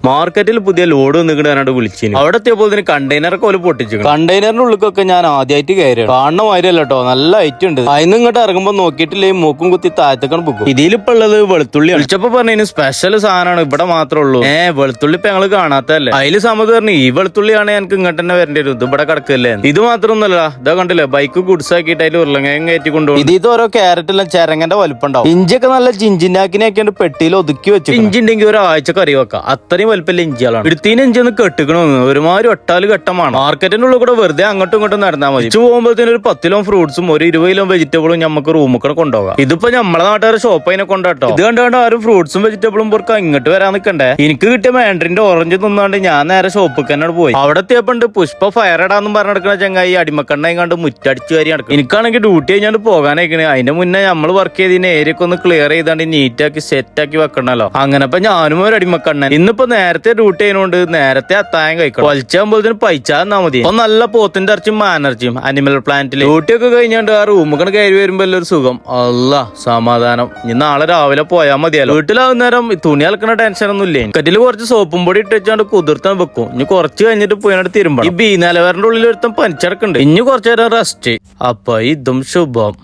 മാർക്കറ്റിൽ പുതിയ ലോഡ് നിൽക്കണാണ്ട് വിളിച്ചു. അവിടെ എത്തിയപ്പോൾ ഇതിന് കണ്ടെയ്നറൊക്കെ പോലെ പൊട്ടിച്ചു. കണ്ടെയ്നറിന്റെ ഉള്ളിലൊക്കെ ഞാൻ ആദ്യമായിട്ട് കയറി. കാണുന്ന മാതിരിയല്ല കേട്ടോ, നല്ല ഹൈറ്റ് ഉണ്ട്. അതിന് ഇങ്ങോട്ട് ഇറങ്ങുമ്പോൾ നോക്കിയിട്ടില്ലേ മൂക്കും കുത്തി താഴത്തേക്കാണ് പൊക്കും. ഇതിലിപ്പോ ഉള്ളത് വെളുത്തുള്ളി. വിളിച്ചപ്പോ പറഞ്ഞു സ്പെഷ്യൽ സാധനമാണ്, ഇവിടെ മാത്രമേ ഉള്ളൂ. വെളുത്തുള്ളി ഇപ്പൊ ഞങ്ങള് കാണാത്തല്ലേ. അതില് സമയത്ത് പറഞ്ഞു ഈ വെളുത്തുള്ളിയാണ് ഞങ്ങൾക്ക് ഇങ്ങോട്ട് തന്നെ വരേണ്ടി വരും, ഇത് ഇവിടെ കിടക്കല്ലേ. ഇത് മാത്രമൊന്നുമല്ല, ഇതാ കണ്ടില്ലേ ബൈക്ക് ഗുഡ്സ് ആക്കിയിട്ട് അതിൽ ഉരുളങ്ങയും കയറ്റി കൊണ്ടുപോകും. ഇത് ഓരോ ക്യാരറ്റെല്ലാം ചെരങ്ങന്റെ വലുപ്പം ഉണ്ടാവും. ഇഞ്ചിയൊക്കെ നല്ല ചിഞ്ചിനാക്കിനൊക്കെയാണ് പെട്ടിയിൽ ഒതുക്കി വെച്ചു. ഇഞ്ചി ഉണ്ടെങ്കിൽ ഒരാഴ്ച കറി വെക്കാം, അത്രയും വലുപ്പമില്ല ഇഞ്ചികളാണ്. എടുത്തിന് ഇഞ്ചി ഒന്ന് കെട്ടിക്കണമെന്ന് ഒരുമാതിരി ഒട്ടാല് ഘട്ടമാണ്. മാർക്കറ്റിന്റെ ഉള്ളിൽ കൂടെ വെറുതെ അങ്ങോട്ടും ഇങ്ങോട്ടും നടന്നാൽ മതി. പോകുമ്പോഴത്തേനും ഒരു 10 കിലോ ഫ്രൂട്ട്സും ഒരു 20 കിലോ വെജിറ്റബിളും നമുക്ക് റൂമൊക്കെ കൊണ്ടുപോകാം. ഇതിപ്പോ നമ്മളെ നാട്ടുകാരെ ഷോപ്പ് അതിനെ കൊണ്ടാട്ടോ. ഇത് കണ്ടുകൊണ്ട് ആരും ഫ്രൂട്ട്സും വെജിറ്റബിളും പൊറുക്കാൻ ഇങ്ങോട്ട് വരാൻ നിൽക്കണ്ടേ. എനിക്ക് കിട്ടിയ മാൻഡറിന്റെ ഓറഞ്ച് തിന്നാണ്ട് ഞാൻ നേരെ ഷോപ്പിൽ തന്നെ പോയി. അവിടെ എത്തിയപ്പോണ്ട് പുഷ്പ ഫയർ ഇടാന്നും പറഞ്ഞ് നടക്കുന്ന ചങ്ങായി അടിമക്കണ്ണായി കണ്ട് മുറ്റടിച്ചു കയറി നടക്കും. എനിക്കാണെങ്കിൽ ഡ്യൂട്ടി കഴിഞ്ഞാണ്ട് പോകാനായിക്കണേ. അതിന്റെ മുന്നേ നമ്മൾ വർക്ക് ചെയ്തതിന് ഏരിയ ഒക്കെ ഒന്ന് ക്ലിയർ ചെയ്താണ്ട് നീറ്റാക്കി സെറ്റാക്കി വെക്കണല്ലോ. അങ്ങനെ ഇപ്പൊ ഞാനും ഒരു അടിമക്കണ്ണൻ. ഇന്നിപ്പോ നേരത്തെ ഡ്യൂട്ടി ചെയ്യുന്നോണ്ട് നേരത്തെ അത്തായം കഴിക്കണം. വലിച്ചാകുമ്പോഴത്തേന് പൈച്ചാന്നാ മതി. അപ്പൊ നല്ല പോത്തിന്റെ ഇറച്ചിയും മാനിറച്ചിയും അനിമൽ പ്ലാന്റിൽ ഡ്യൂട്ടി ഒക്കെ കഴിഞ്ഞാണ്ട് ആ റൂമൊക്കെ കയറി വരുമ്പോ ഒരു സുഖം. അല്ലാ സമാധാനം. ഇനി നാളെ രാവിലെ പോയാൽ മതിയല്ലോ. വീട്ടിലാവുന്നേരം തുണി അലക്കണ ടെൻഷനൊന്നും ഇല്ലേ. കറ്റില് കുറച്ച് സോപ്പും പൊടി ഇട്ടുവെച്ചാണ്ട് കുതിർത്താൻ വെക്കും. ഇനി കുറച്ച് കഴിഞ്ഞിട്ട് പോയാണ്ട് തിരുമ്പണം. ഈ ബീനാലവറിന്റെ ഉള്ളിൽ ഒരുത്തം പനിച്ചടക്കുന്നുണ്ട്. ഇനി കുറച്ചു നേരം റെസ്റ്റ്. അപ്പൊ ഇതും ശുഭം.